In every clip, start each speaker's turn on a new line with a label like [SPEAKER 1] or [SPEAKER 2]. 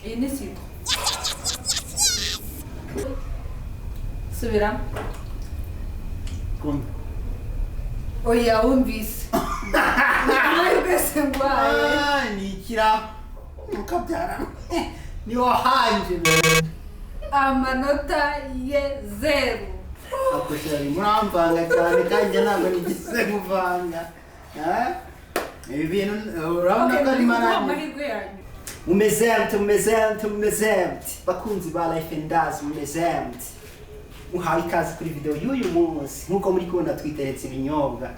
[SPEAKER 1] iyi ni sida subira
[SPEAKER 2] kumva
[SPEAKER 1] oya wumvise mwese ngwaye
[SPEAKER 2] ni ikira ukabyara niho hanje
[SPEAKER 1] amanota ye 0
[SPEAKER 2] akoshari muramvanga cyane kandi ntabwo nigise kuvanga ibi bintu urabona ko ari maranye umezemte bakunzi ba life and dance umezemte muhawe ikaze kuri video y'uyu munsi nkuko muri kubona twiteretse ibinyobwa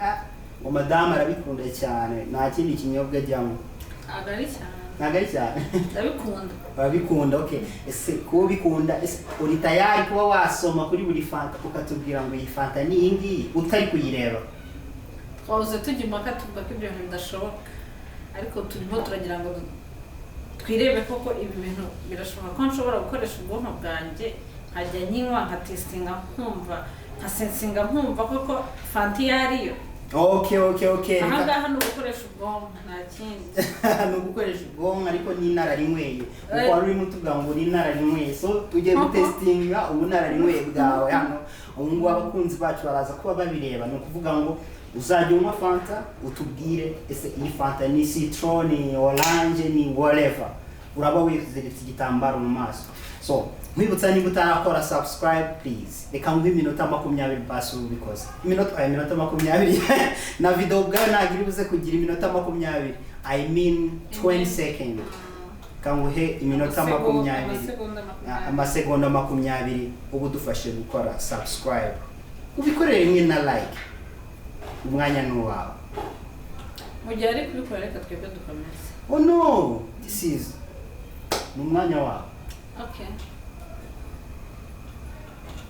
[SPEAKER 2] ngo madame arabikunda cyane nta kindi kinyobwa ajyamo nagari cyane babikunda okay ese ko bikunda uri tayari kuba wasoma kuri buri fanta ukatubwira ngo iyi fanta ni ingi utari kuyireba
[SPEAKER 1] twavuze tujya impaka tuvuga ko ibyo bintu bidashoboka ariko turimo turagira ngo twirebe koko ibi bintu birashoboka ko nshobora gukoresha ubwonko bwanjye nkajya nyinywa nka testinga nkumva nka sensinga nkumva koko fanta iyo ariyo
[SPEAKER 2] okay
[SPEAKER 1] ahangaha ni ugukoresha ubwonko nta kindi
[SPEAKER 2] ni ugukoresha ubwonko ariko ni inararinyweye kuko wari urimo tuvuga ngo ni inararinyweye so tugiye gutestinga ubunararinyweye bwawe hano ubu ngubu abakunzi bacu baraza kuba babireba ni ukuvuga ngo uzajya unywa fanta utubwire ese iyi fanta ni citron ni orange ni whatever uraba wiziritse igitambaro mu maso so mwibutsa niba utarakora subscribe please reka nguhe iminota 20 basi ubikoze iminota 20 na video bwawe ntabwo iri buze kugira iminota 20 I mean 20 seconds kanguhe iminota 20 amasegonda 20 ubu dufashe gukora subscribe ubikorere rimwe na like umwanya n'uwawe
[SPEAKER 1] mu gihe ari kubikora reka twebwe dukomeze
[SPEAKER 2] oh no this is umwanya wawe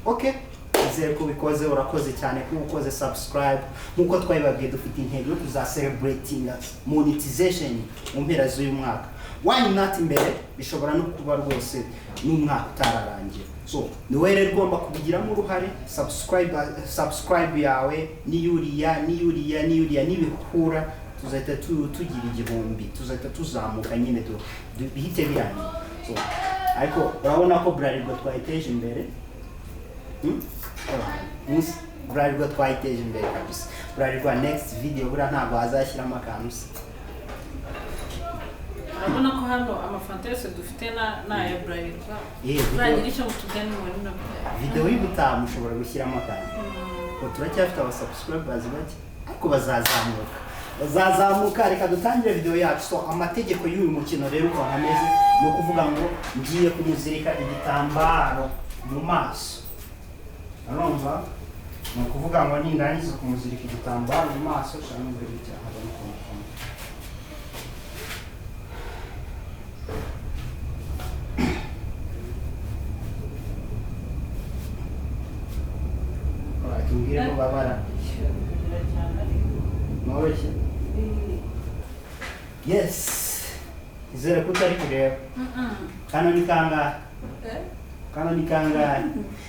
[SPEAKER 2] okay izere ko bikoze urakoze cyane ko ukoze subscribe nkuko twabibabwiye dufite intego yo kuzacelebrating monetization mu mpera z'uyu mwaka why not imbere bishobora no kuba rwose n'umwaka utararangira so niwe rero ugomba kubigiramo uruhare subscribe yawe niyuriya nibihura tuzahita tugira igihumbi tuzahita tuzamuka nyine bihite birangira so ariko urabona ko Bralirwa twayiteje imbere Bralirwa twayiteje imbere kabisa Bralirwa next video bura ntabwo hazashyiramo akantu se
[SPEAKER 1] urabona ko hano amafanta yose dufite na ya Bralirwa uragira icyo mutugani muri no
[SPEAKER 2] video y'ubutaha mushobora gushyiramo akantu ko turacyafite aba subscribers bake ariko bazazamuka reka dutangire video yacu so amategeko y'uyu mukino rero uko hameze no kuvuga ngo ngiye kumuzirika igitambaro mu maso arumva no kuvuga ngo nindangiza kumuzirika igitambaro mu maso cyangwa ngo icyaha tubwire ko babara noroshye yes izere ko utari kureba kano ni kangahe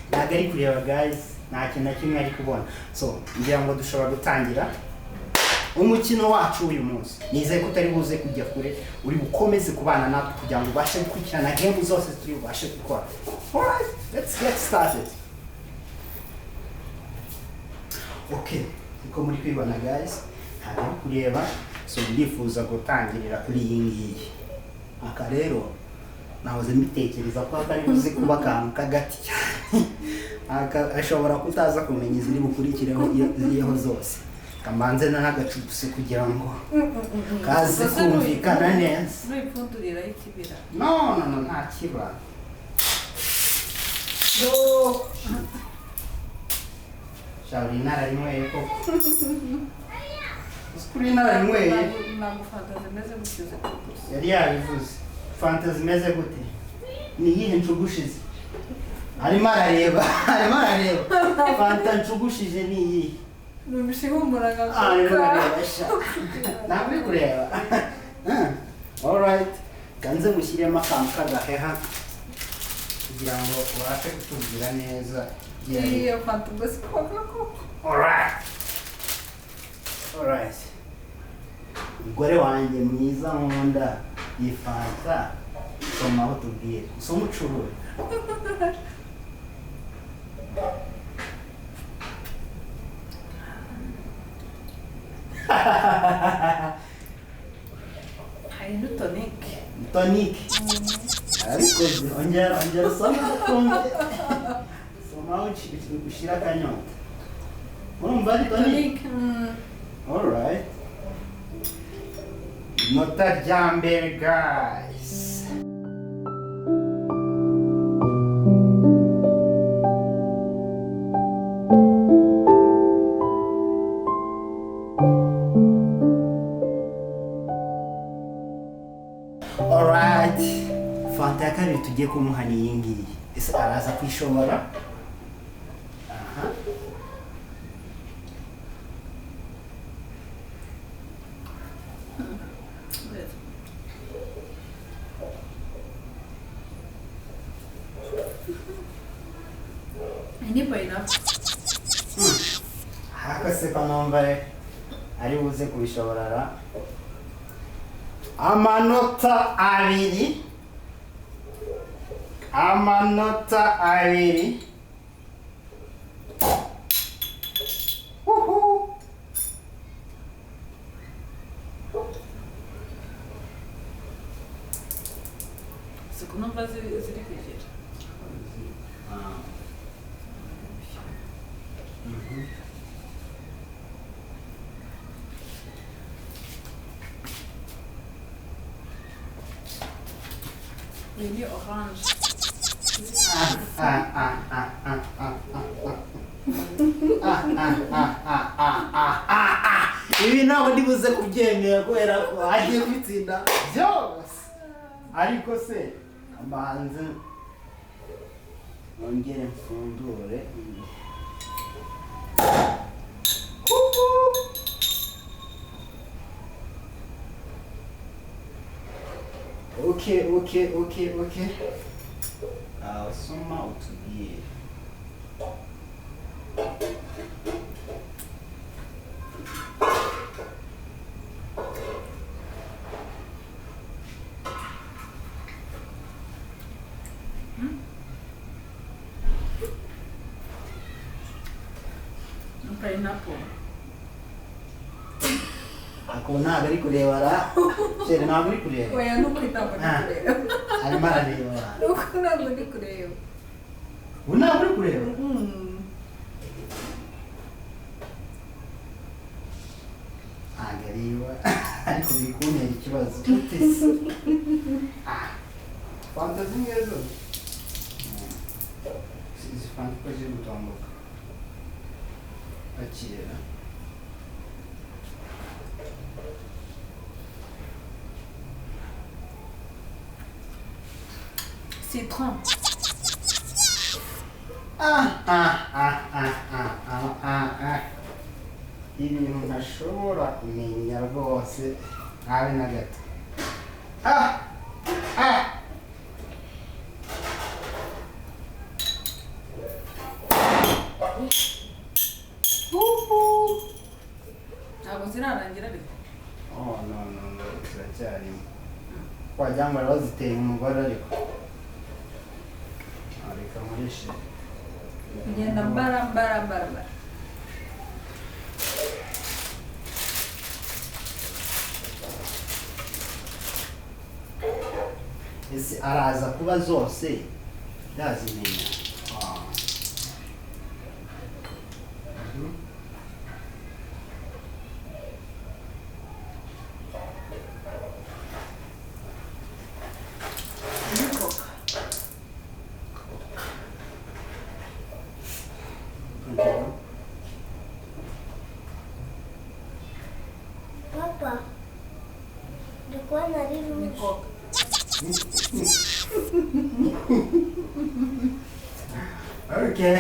[SPEAKER 2] ntabwo ari kureba guys nta kintu na kimwe ari kubona so ngira ngo dushobora gutangira umukino wacu uyu munsi nizeye ko utari buze kujya kure uri bukomeze kubana natwe kugira ngo ubashe gukurikirana game zose turi bubashe gukora alright let's get started okay niko muri kwibona guys ntabwo kureba so ndifuza gutangirira kuri iyi ngiyi aka rero nahoze mbitekereza ko atari buze kuba akantu kagati aka ashobora kutaza kumenya iziri bukurikireho iyo zose kambanze n'agacupse kugira ngo kaze kumvikana neza
[SPEAKER 1] n'ipfundurira y'ikibira
[SPEAKER 2] no nta kiba shawuri nararinyweye koko kuri nararinyweye
[SPEAKER 1] ntabwo fanta zimeze gutyo
[SPEAKER 2] yari yabivuze fanta zimeze gute ni iyihe ncugushize arimo arareba fanta ncugushije ni iyihe
[SPEAKER 1] numvise ihumura
[SPEAKER 2] arimo arareba sha ntabwo uri kureba alright ganze mushyiremo akantu k'agaheha kugira ngo ubashe kutubwira neza
[SPEAKER 1] iyo fanta ubwose koko
[SPEAKER 2] alright umugore wanjye mwiza nkunda iyi fanta soma aho tubwiye soma ucurure
[SPEAKER 1] hari n'utonike
[SPEAKER 2] tonic ariko ongera soma kumve soma aho ushira akanyota urumva ari tonic alright nota rya mbere guys alright Fanta ya kabiri tugiye kumuha ni iyi ngiyi ese araza kwishobora aha
[SPEAKER 1] Niba enough.
[SPEAKER 2] hakase ko numva ari buze kubishobora amanota abiri
[SPEAKER 1] Siku numva ziri kugera. Ini orange.
[SPEAKER 2] ibi ntabwo ndibuze kubyemera kubera ko agiye kwitsinda byose ariko se mbanze nongere mfundure okay soma utubwire
[SPEAKER 1] Pineapple.
[SPEAKER 2] ako ntabwo ari kureba ra shere ntabwo ari kureba
[SPEAKER 1] Oya nuko itambo kureba.
[SPEAKER 2] arimo arareba
[SPEAKER 1] Nuko ntabwo ndi kureba.
[SPEAKER 2] ubu ntabwo uri kureba ntabwo areba ariko bikuntera ikibazo utese Fanta zimwe zo izi Fanta uko ziri gutambuka akira
[SPEAKER 1] Citron.
[SPEAKER 2] ibintu ntashobora kumenya rwose habe na gato
[SPEAKER 1] Ntabwo zirarangira ariko.
[SPEAKER 2] no ziracyarimo wagira ngo baziteye umugore ariko reka nkoreshe
[SPEAKER 1] Kugenda mbara.
[SPEAKER 2] ese araza kuba zose yazimenya
[SPEAKER 3] Papa, de quoi on arrive
[SPEAKER 1] Ni
[SPEAKER 3] rouge?
[SPEAKER 1] coca.
[SPEAKER 2] okay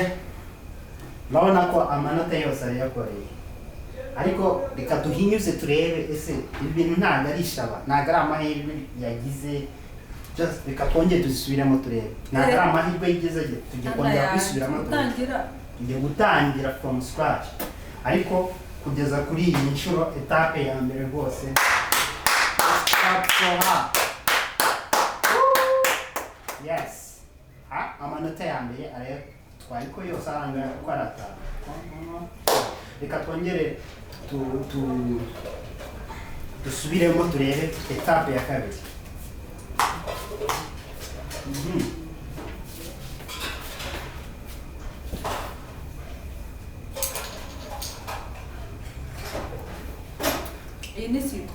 [SPEAKER 2] urabona ko amanota yose arayakoreye ariko reka duhinyuze turebe ese ibi bintu ntabwo ari ishaba ntabwo ari amahirwe yagize just reka twongere tuzisubiremo turebe ntabwo ari amahirwe yigeze tujye kongera kwisubiramo turebe tugiye gutangira from scratch ariko kugeza kuri iyi nshuro etape ya mbere rwose Yes. Amanota ya mbere twari ko yose aranga ko aratanu. Reka twongere dusubiremo turebe etape ya kabiri.
[SPEAKER 1] Iyi ni sito.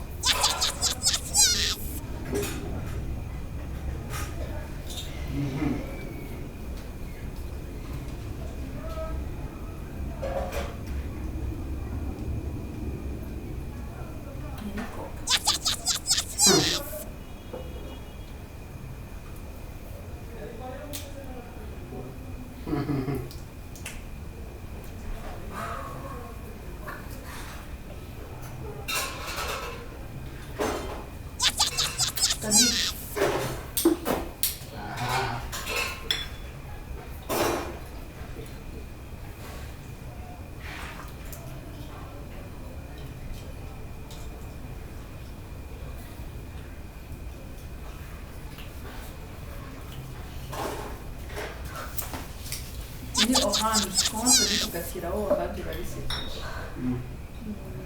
[SPEAKER 1] Ini orange, comment se dit tugashyiraho abandi barisekeje.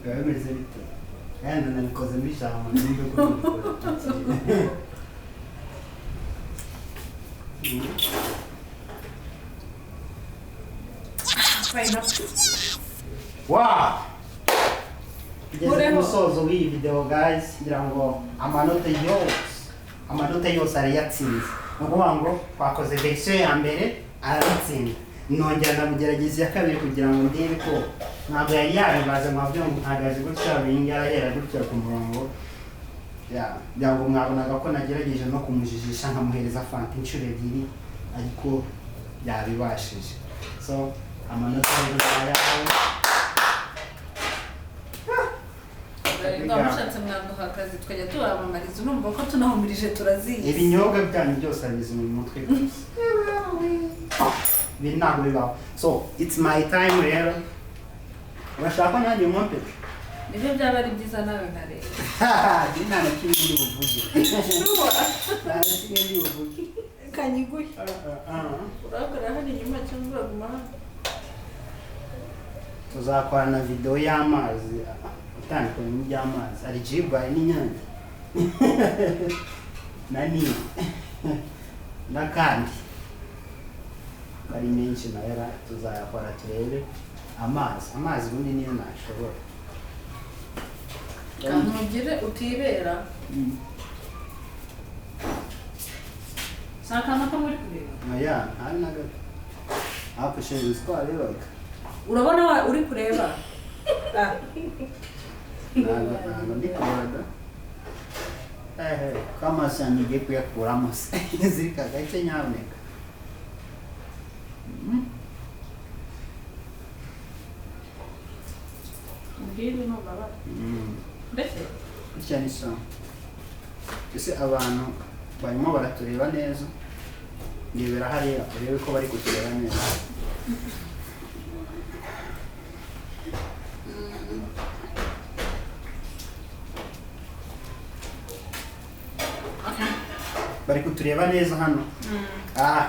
[SPEAKER 2] Biba bimeze bite? Kandi nabikoze mbishaka numve ko bikora. Wow! Tugeze ku musozo w'iyi video guys, kugira ngo amanota yose arayatsinze. Ni ukuvuga ngo twakoze version ya mbere aratsinda. Nongera namugerageza iya kabiri kugira ngo ndebe ko ntabwo yari yabibaza mu byo ntagaje gutya bingira yera gutya ku murongo. Byango mwabonaga ko nagerageje no kumujijisha nkamuhereza Fanta inshuro ebyiri ariko yabibashije. So amanota y'ayawe
[SPEAKER 1] Ndamushatse mwanduha akazi twajya tubamamariza urumva ko tunahumirije turazizi.
[SPEAKER 2] Ibinyobwa byanyu byose abizi mu mutwe gusa. Biri ntabwo bibaho. So it's my time rero. Urashaka nanjye mwampe?
[SPEAKER 1] Nibyo byaba ari byiza nawe nkareba.
[SPEAKER 2] Nta na kimwe ndi buvuge. Nta na kimwe ndi buvuge.
[SPEAKER 1] Kanyiguye. Urakora hano inyuma cyangwa uraguma hano?
[SPEAKER 2] Tuzakorana video y'amazi. Utandukanye n'iby'amazi. Ari Reba n'inyange. Na Niba. N'akandi. Ari menshi nayo tuzayakora turebe. Amazi ubundi niyo nashobora.
[SPEAKER 1] Kamugire utibera. Sakana ko muri kureba.
[SPEAKER 2] Oya, hari na gato. Hapo shewe twarebaga.
[SPEAKER 1] Urabona uri kureba?
[SPEAKER 2] Ntabwo ndi kureba. Kama sanige kuyakuramo se. Zirika gace nyaboneka.
[SPEAKER 1] Mbiri no baba. Mbese
[SPEAKER 2] cyane so. Ese abantu barimo baratureba neza. Ngebera hariya urebe ko bari kutureba neza. Bari kutureba neza hano.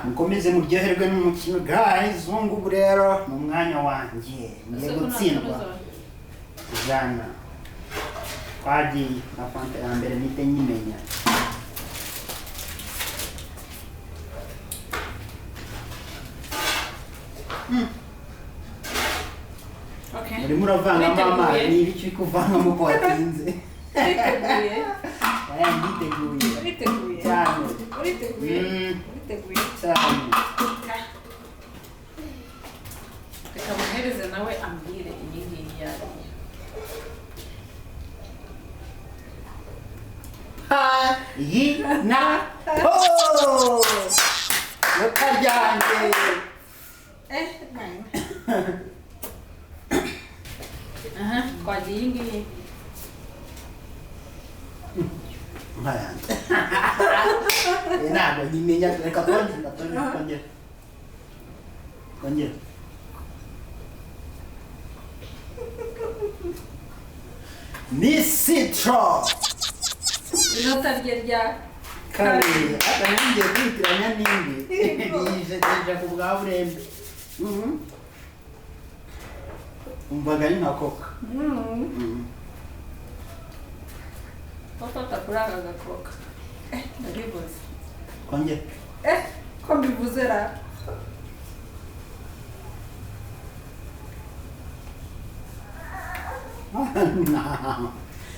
[SPEAKER 2] Mukomeze muryoherwe n'umukino guys. Ubu rero mu mwanya wanjye ngiye gutsindwa. Jana. Twagiye na Fanta ya mbere nite nyimenya.
[SPEAKER 1] Okay.
[SPEAKER 2] Muri muravanga mama ni ibiki kuvanga mu bwatsinze.
[SPEAKER 1] Uriteguye.
[SPEAKER 2] Cyane.
[SPEAKER 1] Uriteguye.
[SPEAKER 2] Cyane.
[SPEAKER 1] Reka muhereze nawe ambwire iyi ngiyi yari.
[SPEAKER 2] Iyi na Lokaryange.
[SPEAKER 1] Twagiye iyi ngiyi.
[SPEAKER 2] Ntabwo nyimenya reka twongere. Ni citro.
[SPEAKER 1] Inota rye rya
[SPEAKER 2] kabiri akanyangiye kwitiranya n'indi yije ku bwa burembe umvaga ari nka koka
[SPEAKER 1] Papa kuri aka gakoka ndabibuze
[SPEAKER 2] kongera
[SPEAKER 1] ko mbivuze ra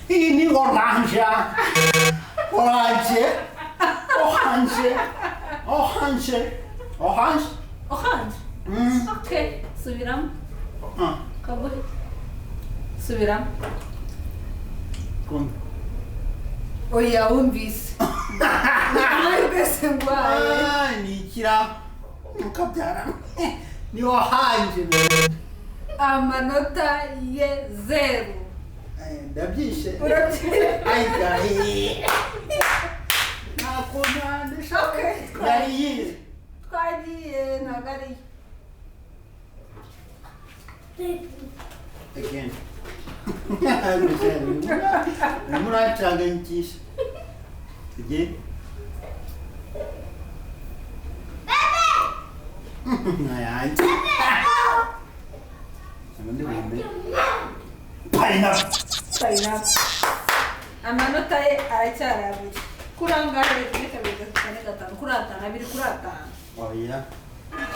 [SPEAKER 2] iyi ni oranje oranje oranje oranje oranje
[SPEAKER 1] orange okay subiramo kaburi subiramo
[SPEAKER 2] kumva
[SPEAKER 1] oya wumvise mwese ngwaye
[SPEAKER 2] ni ikira mukabyara ni oranje
[SPEAKER 1] amanota ye 0
[SPEAKER 2] ndabyishe
[SPEAKER 1] urabyishe
[SPEAKER 2] ayigaye nakunandisha yari yize
[SPEAKER 1] twagiye ntabwo ari
[SPEAKER 2] again urimo uracanganyikisha tugiye nayanjye ubundi bume
[SPEAKER 1] pineapple amanota ye aracyari abiri kuri angahe rimwe kabiri gatatu kane gatanu kuri atanu abiri kuri atanu
[SPEAKER 2] oya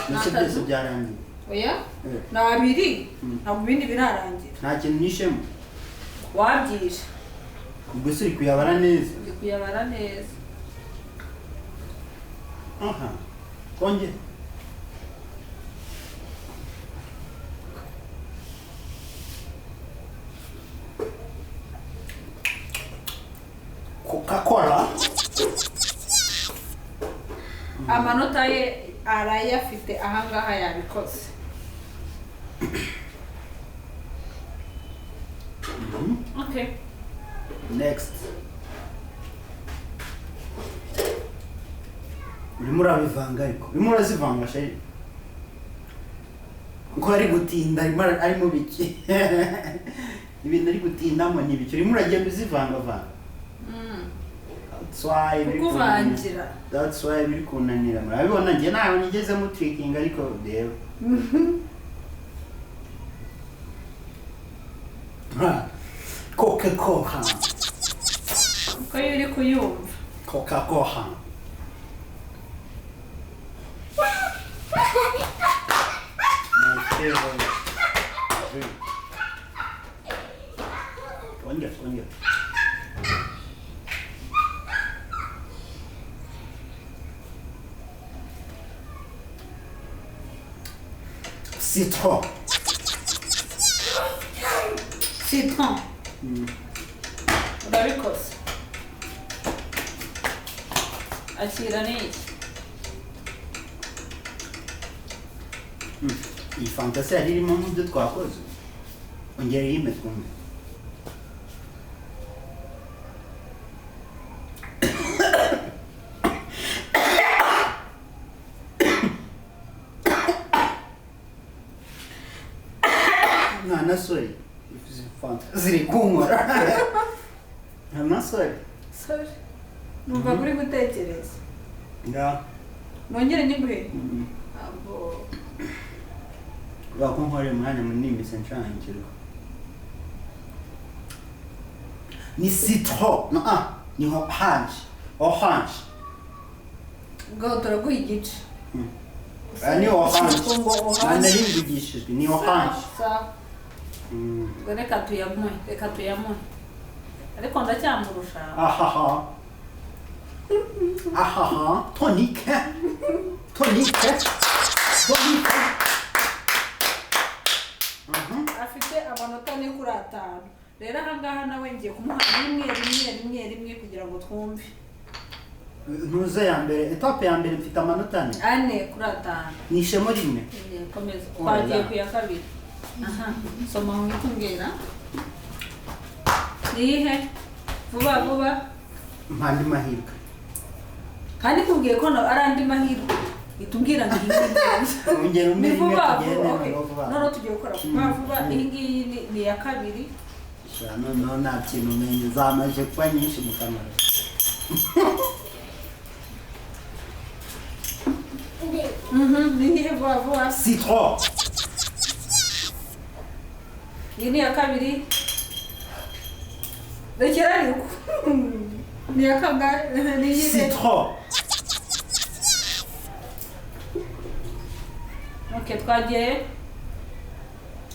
[SPEAKER 2] byose byose byarangiye
[SPEAKER 1] oya ni abiri ntabwo ibindi birarangira
[SPEAKER 2] nta kintu nishemo
[SPEAKER 1] wabyishe
[SPEAKER 2] ubwo se uri kuyabara neza
[SPEAKER 1] uri kuyabara neza
[SPEAKER 2] aha kongera Coca-Cola
[SPEAKER 1] amanota ye arayafite ahangaha yabikoze okay
[SPEAKER 2] next urimo urabivanga ariko urimo urazivanga sheri kuko ari gutinda ari mu biki ibintu ari gutindamo ni ibiki urimo uragenda uzivangavanga
[SPEAKER 1] kukuvangira
[SPEAKER 2] that's why biri kunanira murabibona njye nawe nigeze mu tricking ariko reba Coca-Cola
[SPEAKER 1] uko uri kuyumva
[SPEAKER 2] Coca-Cola Kongera Citron.
[SPEAKER 1] Citron. Urabikoze. Akira n'iki.
[SPEAKER 2] Iyi Fanta se yari irimo nk'ibyo twakoze. Ongera iyime twumve. Nasori Fanta ziri kunkora nasori
[SPEAKER 1] sorry numva kuri gutekereza
[SPEAKER 2] nga
[SPEAKER 1] nongere nyiguhe abo
[SPEAKER 2] bakunkore umwanya munini senshangirwa ni citron no ni orange
[SPEAKER 1] ngo turaguha igice
[SPEAKER 2] ni orange nanarindugishijwe ni orange
[SPEAKER 1] reka tuyamuhe ariko ndacyamurusha
[SPEAKER 2] ahaha tonique
[SPEAKER 1] afite amanota 4 kuri 5 rero ahangaha nawe ngiye kumuha rimwe kugira ngo twumve
[SPEAKER 2] ntuze ya mbere etape ya mbere mfite amanota
[SPEAKER 1] 4 kuri 5
[SPEAKER 2] nishemo rimwe
[SPEAKER 1] komeza twagiye ku ya kabiri soma nkitubwira nihe vuba
[SPEAKER 2] mpandi mahirwe
[SPEAKER 1] kandi kubwiye ko ari andi mahirwe itubwira ngo
[SPEAKER 2] ongera umwe
[SPEAKER 1] vuba
[SPEAKER 2] tugende
[SPEAKER 1] none tugiye gukora vuba iyi ngiyi ni ya kabiri
[SPEAKER 2] no nta kintu umenye zamaje kuba nyinshi mu kamaro
[SPEAKER 1] Niyihe vuba?
[SPEAKER 2] Citron.
[SPEAKER 1] Iyi ni iya kabiri. Rekera ariko. Ni iya kangahe? Niyihe?
[SPEAKER 2] Citron.
[SPEAKER 1] Okay, twagiye.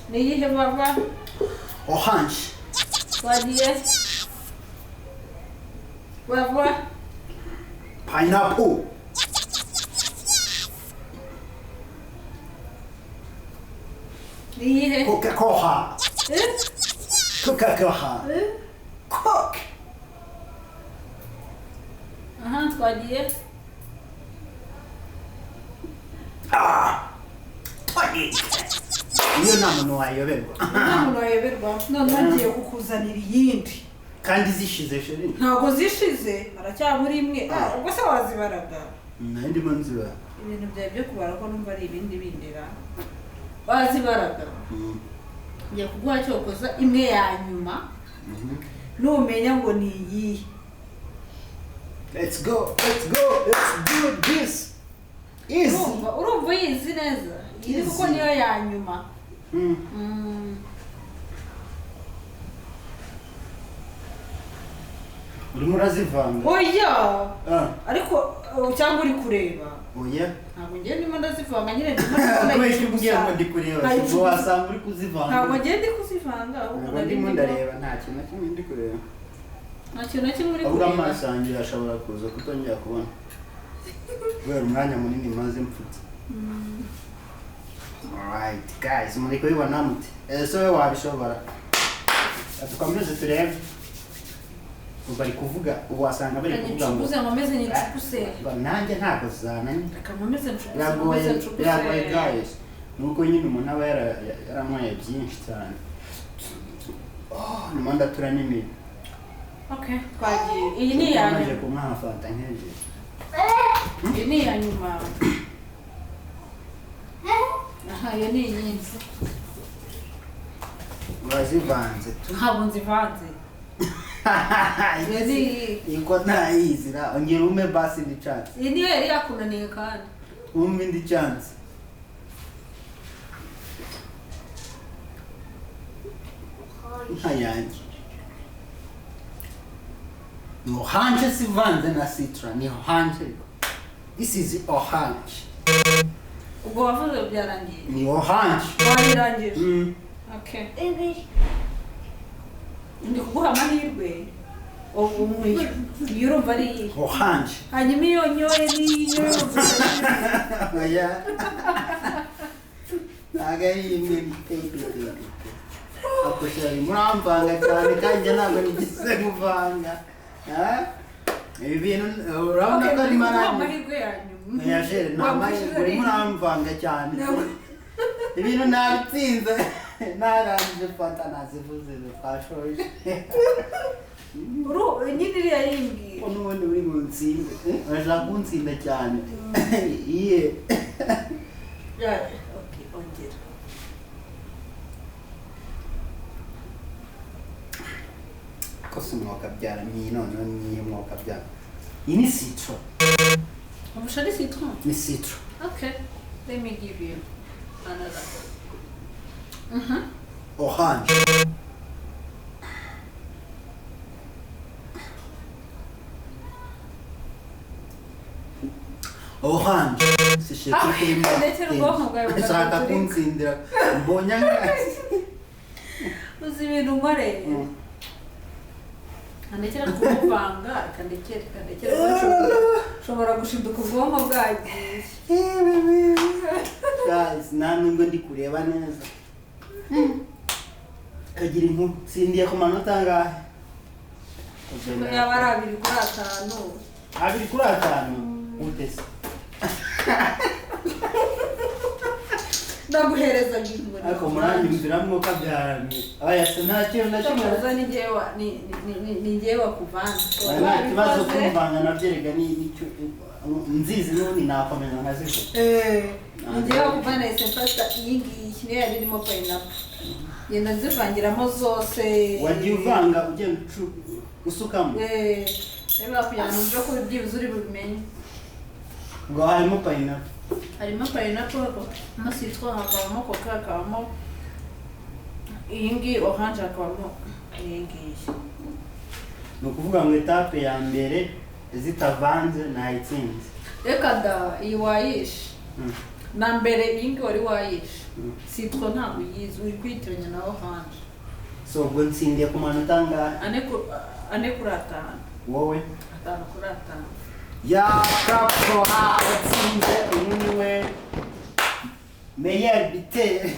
[SPEAKER 1] Niyihe vuba?
[SPEAKER 2] Orange.
[SPEAKER 1] Twagiye. Vuba.
[SPEAKER 2] Pineapple.
[SPEAKER 1] Niyihe?
[SPEAKER 2] Coca-Cola. Coca-Cola. Coke.
[SPEAKER 1] Aha, twagiye.
[SPEAKER 2] Tonic. Iyo nta muntu wayoberwa.
[SPEAKER 1] Nta muntu wayoberwa. None ngiye kukuzanira iyindi.
[SPEAKER 2] Kandi zishize sheri.
[SPEAKER 1] Ntabwo zishize, haracyabura imwe. Ubwo se wazibaraga?
[SPEAKER 2] Ndimo nziba.
[SPEAKER 1] Ibintu byawe byo kubara ko numva ari ibindi bindera. Wazibaraga? Ngiye kuguha cyokoza imwe ya nyuma. Numenya ngo ni iyi.
[SPEAKER 2] Let's go. Let's do this. Easy.
[SPEAKER 1] Urumva yizi neza. Iyi kuko niyo ya nyuma.
[SPEAKER 2] Urimo urazivanga.
[SPEAKER 1] Oya. Ariko cyangwa uri kureba.
[SPEAKER 2] Oya.
[SPEAKER 1] Ntabwo ngiye ndimo ndazivanga nyine ndimo ndabona
[SPEAKER 2] Wese kugira ngo ndi kureba. Ubwo wasanga uri kuzivanga.
[SPEAKER 1] Ntabwo ngiye ndi kuzivanga.
[SPEAKER 2] Ntabwo ndimo ndareba nta kintu na kimwe ndi kureba.
[SPEAKER 1] Nta kintu na kimwe uri
[SPEAKER 2] kureba.
[SPEAKER 1] kureba.
[SPEAKER 2] Ahubwo amaso yanjye ashobora kuza kutongera kubona. Kubera umwanya munini maze mfutse. Alright guys, muri kubibona mute. So we wabishobora. Tukomeze turebe. Bari kuvuga wasanga bari kuvuga ngo
[SPEAKER 1] uze nkomeze nyicukuse.
[SPEAKER 2] Nanjye ntabwo zananye.
[SPEAKER 1] Reka nkomeze ncukuse.
[SPEAKER 2] Biragoye guys. Nuko nyine umuntu aba yaranyweye byinshi cyane. Nimo ndatura n'imiri.
[SPEAKER 1] Okay, twagiye. Iyi ni ya nyuma.
[SPEAKER 2] Naje kumwa Fanta nkeje.
[SPEAKER 1] Iyi ni ya nyuma. Aha, iyi ni nyinshi.
[SPEAKER 2] Urazivanze.
[SPEAKER 1] Ntabwo nzivanze.
[SPEAKER 2] Iko ntayizira ongera ume basi ndi chance.
[SPEAKER 1] Iyi niyo yari yakunaniye kandi.
[SPEAKER 2] Umwe ndi chance. Hayanji. No orange sivanze na citra ni orange. This is orange.
[SPEAKER 1] Ubwo wavuze byarangiye.
[SPEAKER 2] Ni orange.
[SPEAKER 1] Warangije. Okay. Ndi kuguha amahirwe. Umwe. Iyo urumva ari
[SPEAKER 2] orange.
[SPEAKER 1] Hanyuma iyo nyoye niyo.
[SPEAKER 2] Oya. Agari imwe bitete. Akoshari muramvanga cyane kandi ntabwo nigise kuvanga. Ibi bintu urabona ko ari maranye.
[SPEAKER 1] Amahirwe yanyu.
[SPEAKER 2] Yashere namahirwe muramvanga cyane. Ibintu nabitsinze. Narangije Fanta nazivuze twashoje.
[SPEAKER 1] Nyine iriya y'imbwira.
[SPEAKER 2] N'ubundi uri mu ntsinda. Urashaka kuntsinda cyane. Iye.
[SPEAKER 1] Okay, ongera.
[SPEAKER 2] Kosa umwuka byara ni none ni umwuka byara. Iyi ni citron.
[SPEAKER 1] Umusha ni citron?
[SPEAKER 2] Ni citron.
[SPEAKER 1] Okay, let me give you another.
[SPEAKER 2] Orange. Orange. Sisheke kema.
[SPEAKER 1] Ndetse ubwonko bwawe
[SPEAKER 2] Nshaka kuntsindira. Mbonya ngasi.
[SPEAKER 1] Uzi ibintu nkoreye. Kandekera kumuvanga, kandekera. Ushobora gushinduka ubwonko bwagiye.
[SPEAKER 2] Guys, nanubwo ndi kureba neza. Kagira inkuru sindiye ku manota angahe?
[SPEAKER 1] Yaba ari 2 kuri 5.
[SPEAKER 2] 2 kuri 5? Utese.
[SPEAKER 1] Ndaguhereza ngingo.
[SPEAKER 2] Ariko muranyumviramwo kabyaranye. Aya sinacyo
[SPEAKER 1] Ndakimaza ni njyewe wakuvanze.
[SPEAKER 2] Wala kibazo kumvanga navyerega ni nzizi none nakomeza nkazivuga.
[SPEAKER 1] Ni njyewe wakuvana isempasta iyi ngiyi niyo yari irimo pineapple. Yenda zivangiramo zose.
[SPEAKER 2] Wagiye uvanga ugenda usukamo.
[SPEAKER 1] Reba kugira ngo nje ko ibyibuze uri bubimenye.
[SPEAKER 2] Ngo harimo pineapple.
[SPEAKER 1] harimo pineapple, hakabamo citron, hakabamo coca, hakabamo iyi ngiyi orange, hakabamo iyi ngiyi.
[SPEAKER 2] ni ukuvuga ngo etape ya mbere zitavanze ntayitsinze.
[SPEAKER 1] Reka da iyi wayishe na mbere iyi ngiyi wari wayishe. Citron ntabwo uyizi, uri kwitiranya na orange.
[SPEAKER 2] So ubwo ntsindiye ku manota angahe?
[SPEAKER 1] 4/5.
[SPEAKER 2] Wowe
[SPEAKER 1] 5/5.
[SPEAKER 2] ya kapo watsinze. Uyu niwe meilleur buteur.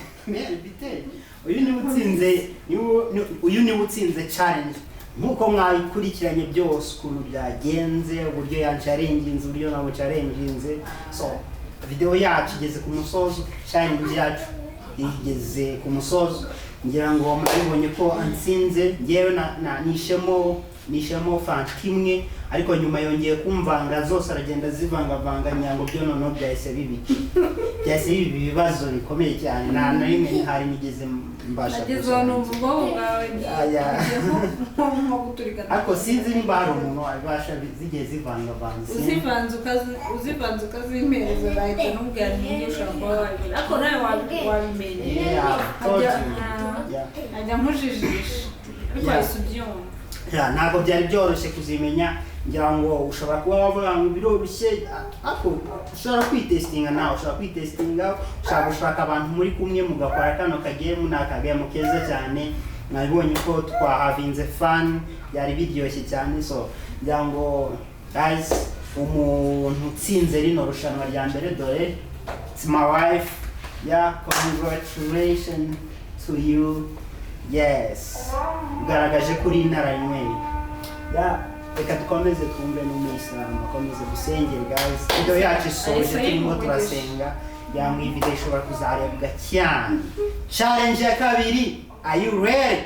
[SPEAKER 2] Uyu niwe utsinze challenge. Nkuko mwayikurikiranye byose ukuntu byagenze, uburyo yancarenginze, uburyo nabo carenginze. So video yacu igeze ku musozo, challenge yacu igeze ku musozo. Ngira ngo murabibonye ko antsinze, ngewe nishemo Fanta imwe, ariko nyuma yongeye kumvanga zose aragenda zivangavanga, nyango byo noneho byahise bibi ibibazo bikomeye cyane. Nta na rimwe ntari nigeze mbasha
[SPEAKER 1] gusoza ubwoko bwawe.
[SPEAKER 2] Ariko sinzi nimba hari umuntu abasha zigiye zivangavanga.
[SPEAKER 1] Uzivanze ukazimereza bahita n'ubwira ntinyisha kuba wabibona. Ariko nawe wabimenye. Ajya nkujijisha. Ariko wahise ubyumva.
[SPEAKER 2] Ntabwo byari byoroshye kuzimenya. Ngira ngo ushobora kuba wavuga ngo biroroshye, ariko ushobora kwitestinga nawe, ushobora gushaka abantu muri kumwe mugakora kano kagemu. Ni akagemu keza cyane, mwabibonye ko twahavinze fan, byari biryoshye cyane. So ngira ngo guys, umuntu utsinze rino rushanwa rya mbere dore it's my wife. Congratulations to you. Yes, ugaragaje kuri inararumwe. Reka dukomeze twumve n'umuyisilamu akomeze gusengera guys. Video yacu isoje turimo turasenga, yamwe video ishobora kuzarebwa cyane. Challenge ya kabiri, are you ready?